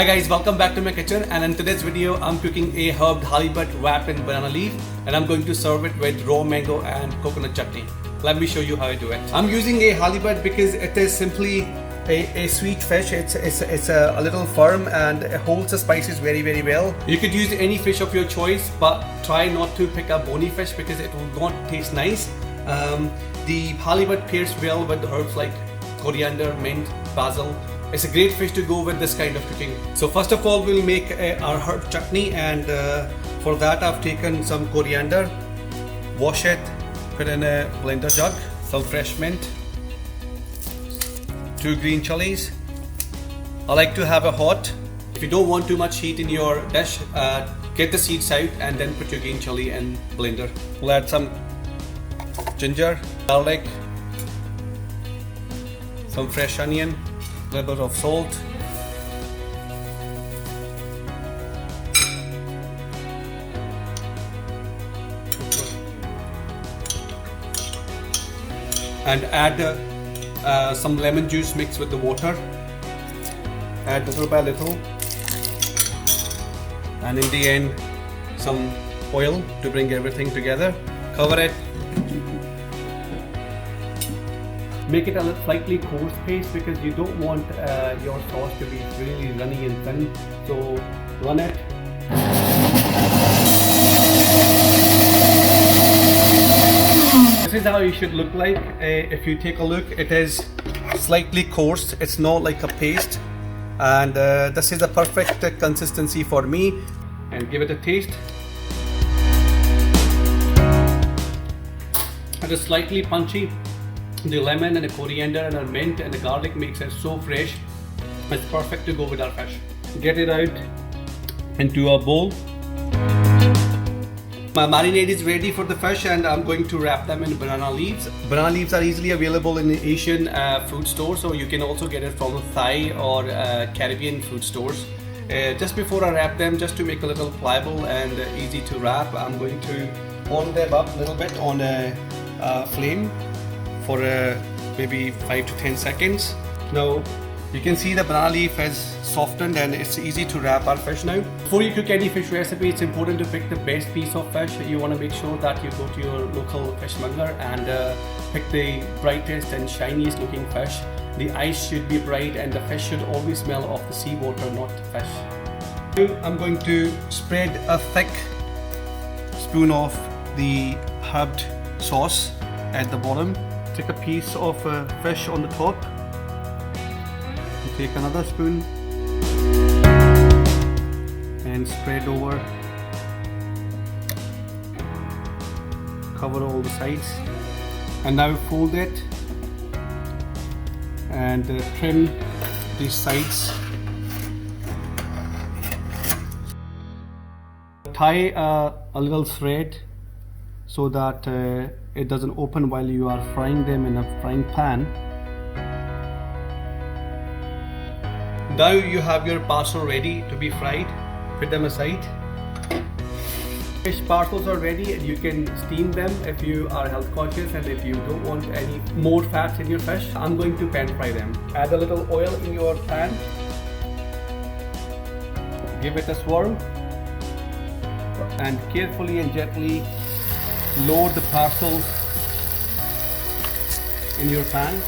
Hi guys, welcome back to my kitchen, and in today's video I'm cooking a herbed halibut wrapped in banana leaf, and I'm going to serve it with raw mango and coconut chutney. Let me show you how I do it. I'm using a halibut because it is simply a sweet fish. It's a little firm and it holds the spices very well. You could use any fish of your choice, but try not to pick up bony fish because it will not taste nice. The halibut pairs well with herbs like coriander, mint, basil. It's a great fish to go with this kind of cooking. So first of all, we'll make our herb chutney, and for that I've taken some coriander, wash it, put in a blender jug, some fresh mint, 2 green chilies. I like to have it hot. If you don't want too much heat in your dish, get the seeds out and then put your green chili in blender. We'll add some ginger, garlic, some fresh onion, a little bit of salt, and add some lemon juice mixed with the water. Add little by little, and in the end some oil to bring everything together. Cover it. Make it a slightly coarse paste because you don't want your sauce to be really runny and thin. So run it. This is how it should look like. If you take a look, it is slightly coarse. It's not like a paste, and this is the perfect consistency for me. And give it a taste. It is slightly punchy. The lemon and the coriander and the mint and the garlic makes it so fresh. It's perfect to go with our fish. Get it out into a bowl. My marinade is ready for the fish, and I'm going to wrap them in banana leaves. Banana leaves are easily available in Asian food stores, so you can also get it from Thai or Caribbean food stores. Just before I wrap them, just to make a little pliable and easy to wrap, I'm going to hold them up a little bit on a flame for maybe 5 to 10 seconds. Now you can see the banana leaf has softened and it's easy to wrap our fish now. Before you cook any fish recipe, it's important to pick the best piece of fish. You want to make sure that you go to your local fishmonger and pick the brightest and shiniest looking fish. The eyes should be bright and the fish should always smell of the seawater, not fish. I'm going to spread a thick spoon of the herbed sauce at the bottom. Take a piece of fish on the top. You take another spoon and spread over. Cover all the sides, and now fold it and trim these sides. Tie a little thread so that it doesn't open while you are frying them in a frying pan. Now you have your parcel ready to be fried. Put them aside. Fish parcels are ready, and you can steam them if you are health conscious and if you don't want any more fats in your fish. I'm going to pan fry them. Add a little oil in your pan. Give it a swirl, and carefully and gently load the parcels in your pan.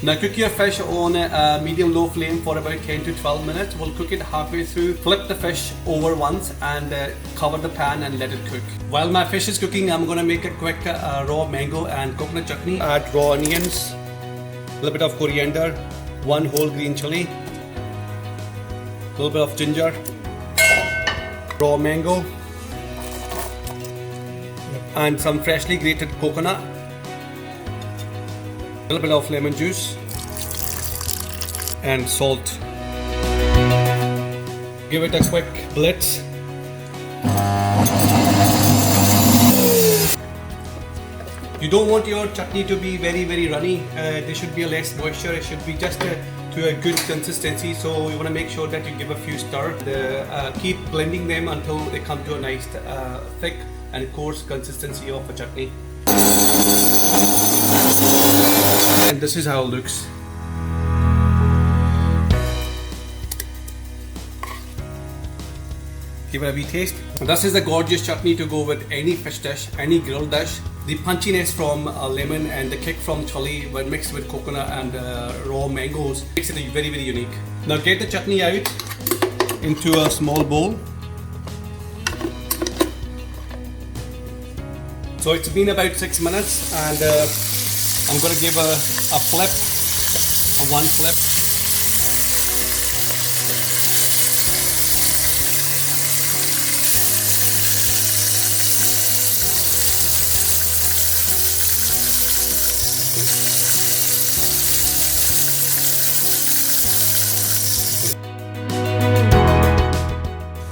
Now cook your fish on a medium-low flame for about 10 to 12 minutes. We'll cook it halfway through. Flip the fish over once and cover the pan and let it cook. While my fish is cooking, I'm going to make a quick raw mango and coconut chutney. Add raw onions, a little bit of coriander, 1 whole green chili, a little bit of ginger, raw mango, and some freshly grated coconut. A little bit of lemon juice and salt. Give it a quick blitz. You don't want your chutney to be very runny. There should be a less moisture. It should be just to a good consistency. So you want to make sure that you give a few stir. Keep blending them until they come to a nice thick and coarse consistency of a chutney. And this is how it looks. Give it a wee taste. This is a gorgeous chutney to go with any fish dish, any grilled dish. The punchiness from lemon and the kick from chili when mixed with coconut and raw mangoes makes it very unique. Now get the chutney out into a small bowl. So it's been about 6 minutes, and I'm going to give a flip, one flip.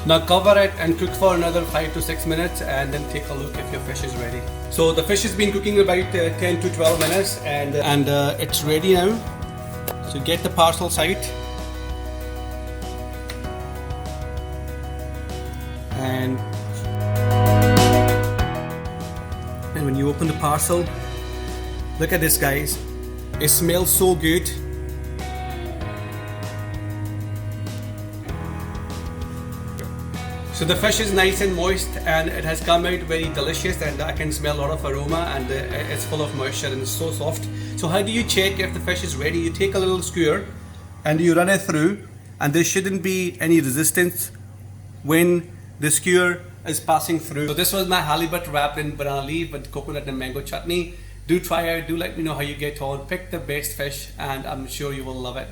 Now cover it and cook for another 5 to 6 minutes, and then take a look if your fish is ready. So the fish has been cooking about 10 to 12 minutes, and it's ready now. So get the parcels out, and when you open the parcel, look at this, guys. It smells so good. So the fish is nice and moist, and it has come out very delicious, and I can smell a lot of aroma, and it's full of moisture and it's so soft. So how do you check if the fish is ready? You take a little skewer and you run it through, and there shouldn't be any resistance when the skewer is passing through. So this was my halibut wrapped in banana leaf with coconut and mango chutney. Do try out, do let me know how you get on. Pick the best fish, and I'm sure you will love it.